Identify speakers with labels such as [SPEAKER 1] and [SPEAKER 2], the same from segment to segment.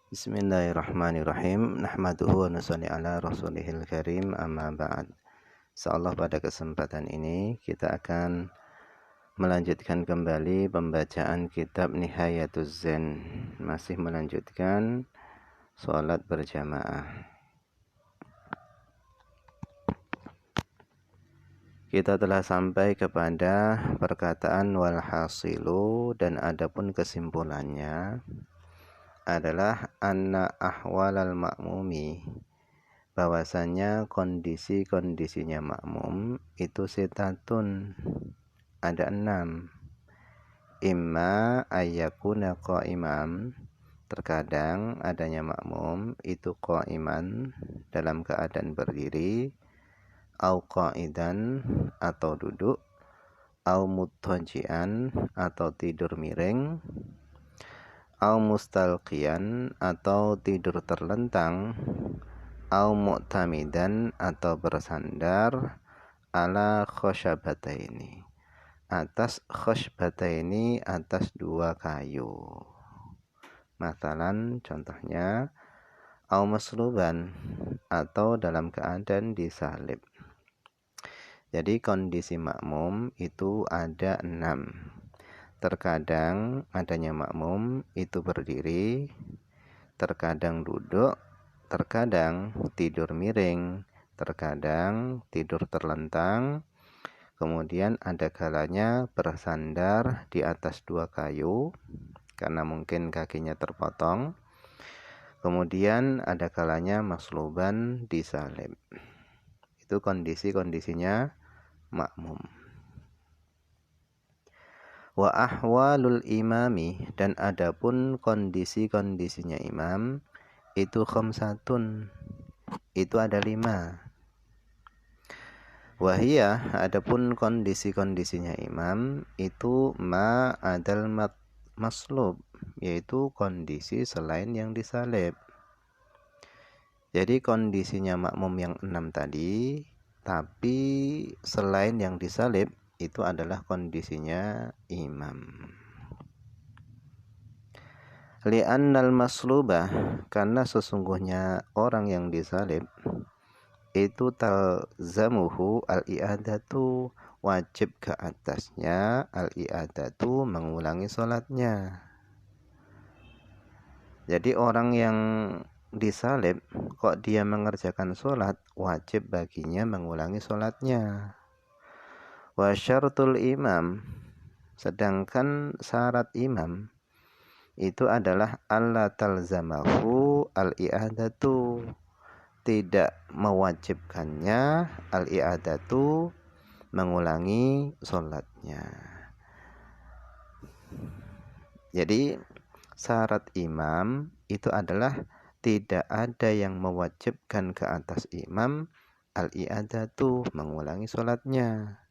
[SPEAKER 1] Bismillahirrahmanirrahim. Nahmaduhu wa nusalli ala rasulihil karim, amma ba'd. Insyaallah pada kesempatan ini kita akan melanjutkan kembali pembacaan kitab Nihayatuz Zen. Masih melanjutkan sholat berjamaah. Kita telah sampai kepada perkataan walhasilu, dan adapun kesimpulannya adalah anna ahwalal ma'mumi, bahwasanya kondisi-kondisinya makmum itu sitatun, ada 6. Imma ayyakuna qa'imam, terkadang adanya makmum itu qa'iman, dalam keadaan berdiri, au qa'idan, atau duduk, au muttaji'an, atau tidur miring, au mustalqiyan, atau tidur terlentang, au mu'tamidan, atau bersandar, ala khosyabataini, atas khosyabataini, atas 2 kayu. Masalan, contohnya, au masluban, atau dalam keadaan disalib. Jadi kondisi makmum itu ada 6. Terkadang adanya makmum itu berdiri, terkadang duduk, terkadang tidur miring, terkadang tidur terlentang, kemudian ada kalanya bersandar di atas 2 kayu karena mungkin kakinya terpotong, kemudian ada kalanya masluban, disalib. Itu kondisi-kondisinya makmum. Wa ahwalul imami, dan adapun kondisi-kondisinya imam itu khamsatun, itu ada 5. Wahia, adapun kondisi-kondisinya imam itu ma adal maslub, yaitu kondisi selain yang disalib. Jadi kondisinya makmum yang 6 tadi, tapi selain yang disalib, itu adalah kondisinya imam. Li'annal maslubah, karena sesungguhnya orang yang disalib itu talzamuhu al-i'adatu, wajib ke atasnya al-i'adatu, mengulangi sholatnya. Jadi orang yang disalib kok dia mengerjakan sholat, wajib baginya mengulangi sholatnya. Wa syartul imam, sedangkan syarat imam itu adalah alla talzamahu al-i'adatu, tidak mewajibkannya al-i'adatu, mengulangi sholatnya. Jadi syarat imam itu adalah tidak ada yang mewajibkan ke atas imam al-i'adatu, mengulangi sholatnya.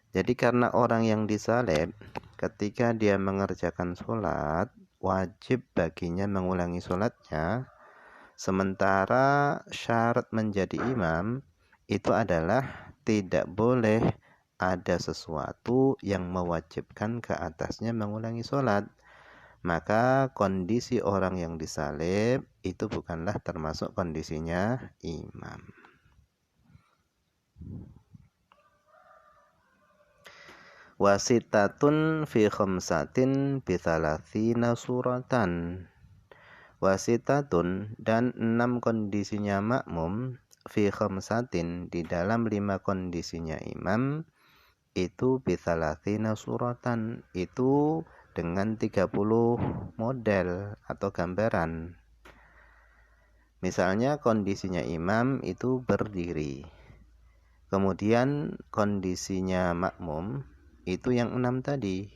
[SPEAKER 1] Jadi karena orang yang disalib, ketika dia mengerjakan sholat, wajib baginya mengulangi sholatnya. Sementara syarat menjadi imam itu adalah tidak boleh ada sesuatu yang mewajibkan ke atasnya mengulangi sholat. Maka kondisi orang yang disalib itu bukanlah termasuk kondisinya imam. Wasitatun fi khamsatin bithalathina suratan. Wasitatun, dan 6 kondisinya makmum, fi khamsatin, di dalam 5 kondisinya imam, itu bithalathina suratan, itu dengan 30 model atau gambaran. Misalnya kondisinya imam itu berdiri. Kemudian kondisinya makmum itu yang 6 tadi.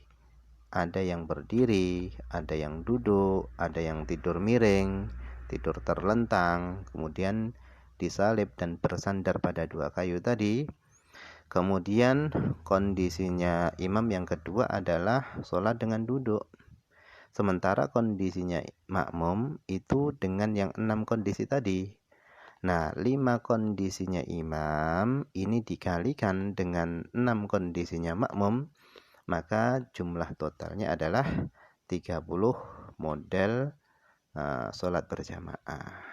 [SPEAKER 1] Ada yang berdiri, ada yang duduk, ada yang tidur miring, tidur terlentang, kemudian disalib dan bersandar pada 2 kayu tadi. Kemudian kondisinya imam yang kedua adalah sholat dengan duduk. Sementara kondisinya makmum itu dengan yang 6 kondisi tadi. Nah, 5 kondisinya imam ini dikalikan dengan 6 kondisinya makmum, maka jumlah totalnya adalah 30 model sholat berjamaah.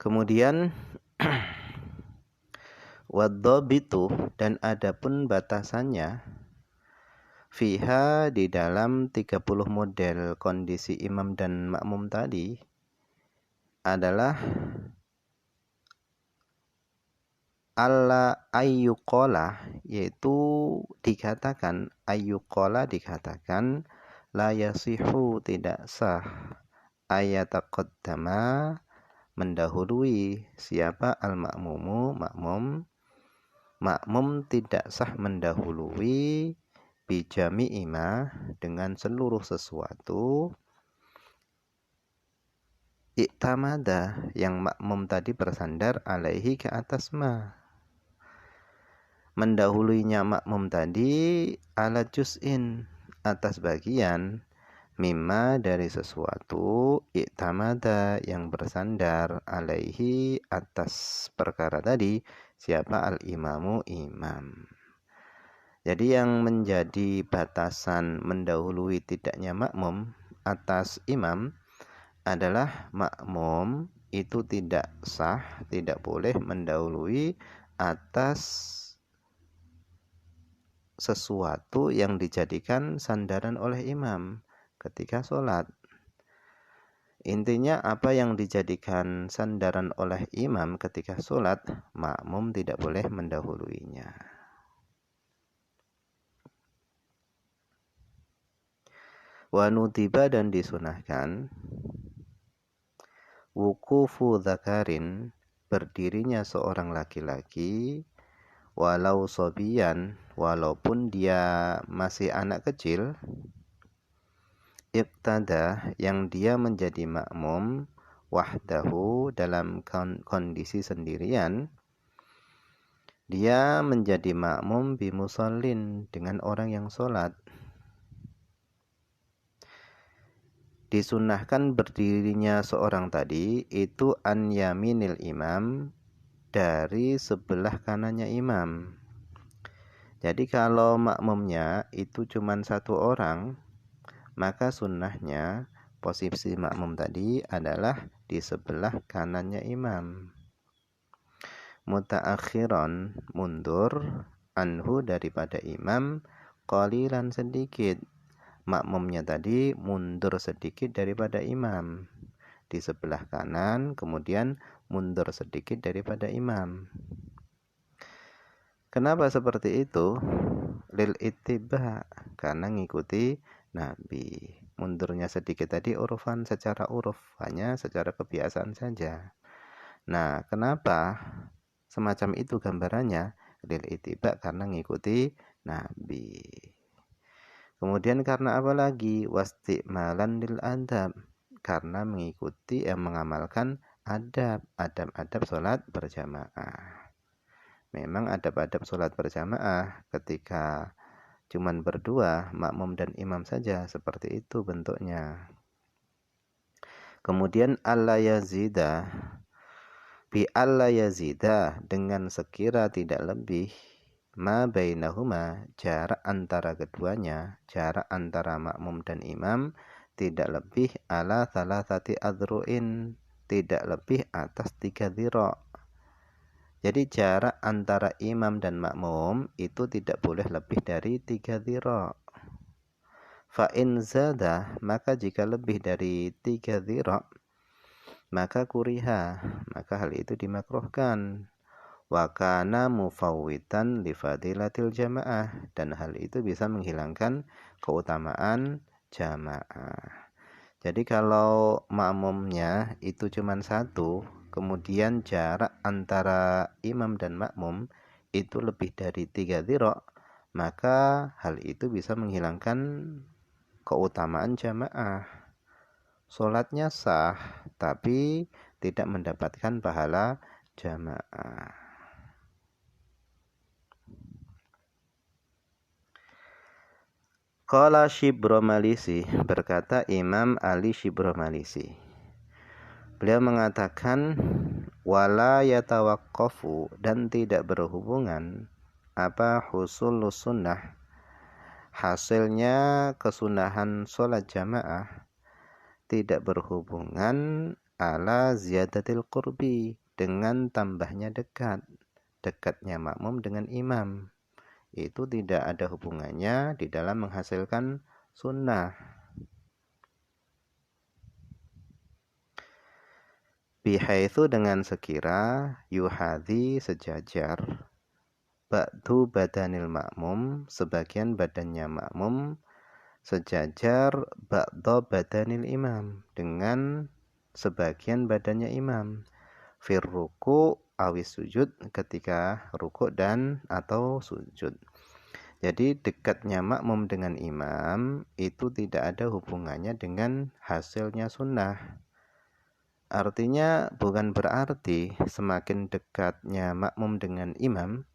[SPEAKER 1] Kemudian wadhabitu, dan adapun batasannya, fiha, di dalam 30 model kondisi imam dan makmum tadi adalah alla ayyuqala, yaitu dikatakan la yasihu, tidak sah, ayataqaddama, mendahului siapa al-ma'mumu, makmum tidak sah mendahului bijami'ima, dengan seluruh sesuatu, iktamada, yang makmum tadi bersandar, alaihi, ke atas ma. Mendahulunya makmum tadi ala juz'in, atas bagian, mimma, dari sesuatu, iktamada, yang bersandar, alaihi, atas perkara tadi, siapa al-imamu, imam. Jadi yang menjadi batasan mendahului tidaknya makmum atas imam adalah makmum itu tidak sah, tidak boleh mendahului atas sesuatu yang dijadikan sandaran oleh imam ketika sholat. Intinya apa yang dijadikan sandaran oleh imam ketika sholat, makmum tidak boleh mendahuluinya. Wa nutiba, dan disunahkan, wukufu dzakarin, berdirinya seorang laki-laki, walau sobiyan, walaupun dia masih anak kecil, ibtada, yang dia menjadi makmum, wahdahu, dalam kondisi sendirian, dia menjadi makmum bimusallin, dengan orang yang sholat. Disunahkan berdirinya seorang tadi itu an yaminil imam, dari sebelah kanannya imam. Jadi kalau makmumnya itu cuma satu orang, maka sunnahnya posisi makmum tadi adalah di sebelah kanannya imam. Mutaakhiron, mundur, anhu, daripada imam, qalilan, sedikit. Makmumnya tadi mundur sedikit daripada imam, di sebelah kanan, kemudian mundur sedikit daripada imam. Kenapa seperti itu? Lil ittiba, karena ngikuti Nabi. Mundurnya sedikit tadi urufan, secara uruf, hanya secara kebiasaan saja. Nah, kenapa semacam itu gambarannya? Lil ittiba, karena ngikuti Nabi. Kemudian karena apa lagi? Wasti'malan lil adab, karena mengikuti mengamalkan adab sholat berjamaah. Memang adab-adab sholat berjamaah ketika cuman berdua, makmum dan imam saja, seperti itu bentuknya. Kemudian alla yazida, bi alla yazida, dengan sekira tidak lebih, ma bainahuma, jarak antara keduanya, jarak antara makmum dan imam tidak lebih ala thalathati adru'in, tidak lebih atas 3 dhira'. Jadi jarak antara imam dan makmum itu tidak boleh lebih dari 3 dhira'. Fa in zada, maka jika lebih dari 3 dhira', maka kuriha, maka hal itu dimakruhkan. Wa kana mufawwitan li fadilatil jamaah, dan hal itu bisa menghilangkan keutamaan jamaah. Jadi kalau makmumnya itu cuma satu, kemudian jarak antara imam dan makmum itu lebih dari 3 dhira', maka hal itu bisa menghilangkan keutamaan jamaah. Sholatnya sah, tapi tidak mendapatkan pahala jamaah. Qala Shibromalisi, berkata Imam Ali Shibromalisi. Beliau mengatakan wala yatawaqqafu, dan tidak berhubungan husulus sunnah, hasilnya kesunahan sholat jamaah tidak berhubungan ala ziyadatil qurbi, dengan tambahnya dekatnya makmum dengan imam. Itu tidak ada hubungannya di dalam menghasilkan sunnah. Bihaitsu dengan sekira yuhadhi sejajar ba'du badanil makmum, sebagian badannya makmum sejajar ba'du badanil imam, dengan sebagian badannya imam, fir ruku' awis sujud, ketika ruku' dan atau sujud. Jadi dekatnya makmum dengan imam itu tidak ada hubungannya dengan hasilnya sunnah. Artinya bukan berarti semakin dekatnya makmum dengan imam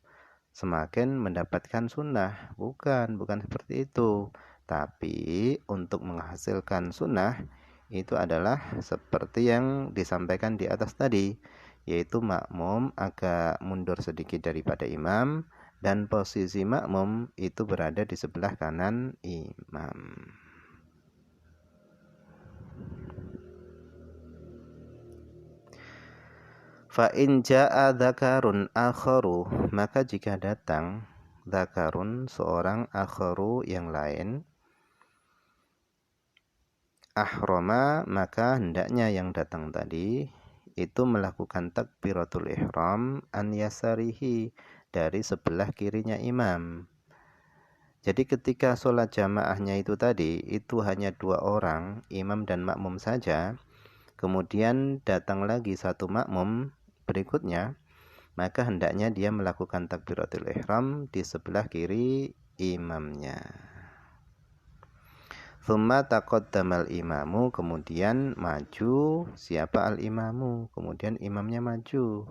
[SPEAKER 1] semakin mendapatkan sunnah. Bukan seperti itu. Tapi untuk menghasilkan sunnah itu adalah seperti yang disampaikan di atas tadi, yaitu makmum agak mundur sedikit daripada imam dan posisi makmum itu berada di sebelah kanan imam. Fa in jaa dzakarun akharu, maka jika datang dzakarun seorang akharu yang lain, ahrama, maka hendaknya yang datang tadi itu melakukan takbiratul ihram an yasarihi, dari sebelah kirinya imam. Jadi ketika sholat jamaahnya itu tadi itu hanya 2 orang, imam dan makmum saja, kemudian datang lagi satu makmum berikutnya, maka hendaknya dia melakukan takbiratul ihram di sebelah kiri imamnya. Tsumma taqaddamal imamu, kemudian maju siapa al-imamu, kemudian imamnya maju.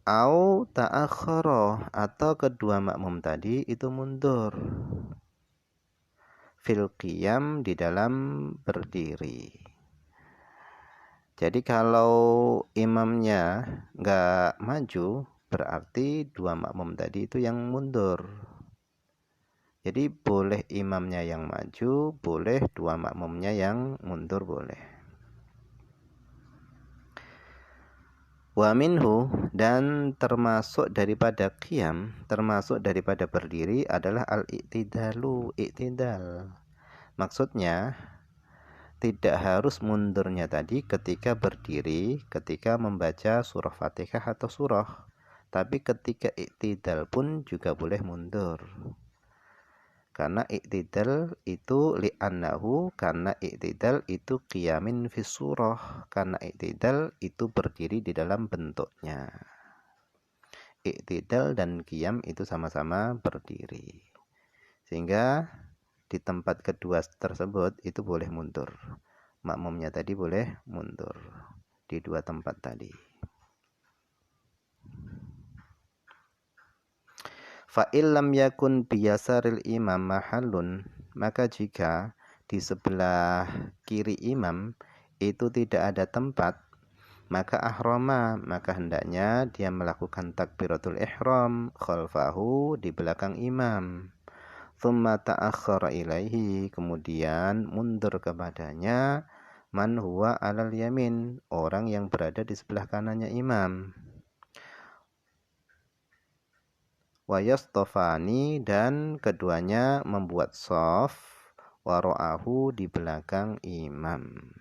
[SPEAKER 1] Au ta'akhkhara, atau kedua makmum tadi itu mundur. Fil qiyam, di dalam berdiri. Jadi kalau imamnya nggak maju, berarti dua makmum tadi itu yang mundur. Jadi boleh imamnya yang maju, boleh dua makmumnya yang mundur, boleh. Wa minhu, dan termasuk daripada qiyam, termasuk daripada berdiri adalah al-i'tidalu, i'tidal. Maksudnya tidak harus mundurnya tadi ketika berdiri, ketika membaca surah Fatihah atau surah, tapi ketika i'tidal pun juga boleh mundur. Karena i'tidal itu li'annahu, karena i'tidal itu qiyamin fi surah, karena i'tidal itu berdiri di dalam bentuknya. I'tidal dan qiyam itu sama-sama berdiri. Sehingga di tempat kedua tersebut itu boleh mundur. Makmumnya tadi boleh mundur di dua tempat tadi. Fa illam yakun biyasaril imam mahallun, maka jika di sebelah kiri imam itu tidak ada tempat, maka ahrama, maka hendaknya dia melakukan takbiratul ihram khalfahu, di belakang imam. Tsumma ta'akhkhara ilaihi, kemudian mundur kepadanya man huwa alal yamin, orang yang berada di sebelah kanannya imam. Wa yastafani, dan keduanya membuat shaf wara'ahu, di belakang imam.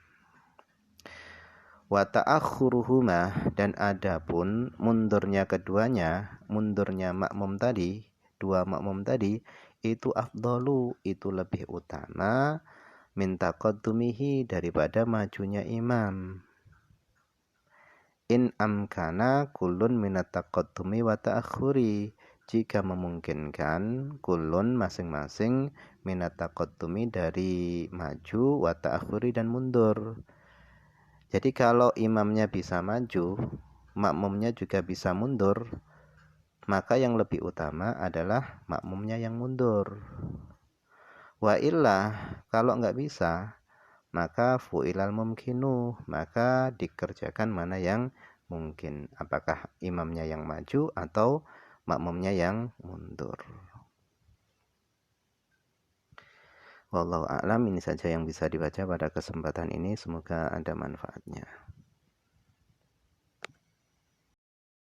[SPEAKER 1] Wa ta'akhkhuruhuma, dan adapun mundurnya keduanya, mundurnya makmum tadi, dua makmum tadi, itu afdalu, itu lebih utama, min taqaddumihi, daripada majunya imam. In amkana kullun minat taqaddumi wa ta'akhuri, jika memungkinkan kullun masing-masing minat taqaddumi, dari maju, wa ta'akhuri, dan mundur. Jadi kalau imamnya bisa maju, makmumnya juga bisa mundur, maka yang lebih utama adalah makmumnya yang mundur. Wa illa, kalau nggak bisa, maka fu'ilal mumkinu, maka dikerjakan mana yang Mungkin apakah imamnya yang maju atau makmumnya yang mundur. Wallahu a'lam, ini saja yang bisa dibaca pada kesempatan ini, semoga ada manfaatnya.